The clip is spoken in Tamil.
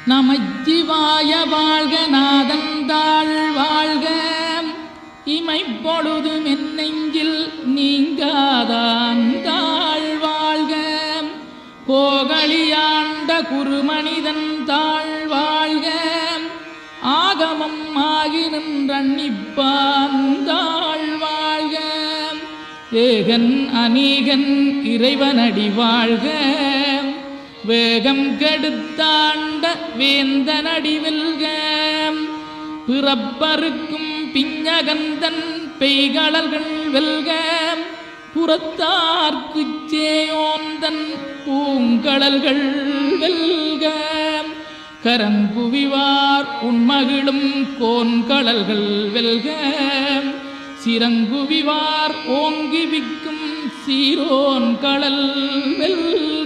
நமச்சிவாய வாழ்க நாதந்தாள் வாழ்க இமைப்பொழுது மென்னெஞ்சில் நீங்காதாந்தாள் வாழ்க கோகலியாண்ட குருமனிதன் தாழ் வாழ்க ஆகமம் ஆகி நின்றன்னிப்பாந்தாள் வாழ்க ஏகன் அநீகன் இறைவனடி வாழ்க வேகம் கெடுத்தாண்ட வேந்தனடி வெல்க பிறப்பருக்கும் பிஞகந்தன் பெய்களர்கள் வெல்க புறத்தார்க்குச் சேயோந்தன் பூங்கடல்கள் வெல்க கரங்குவிவார் உண்மகிழும் கோன்கடல்கள் வெல்க சிறங்குவிவார் ஓங்கி விக்கும் சீரோன் கடல் வெல்க.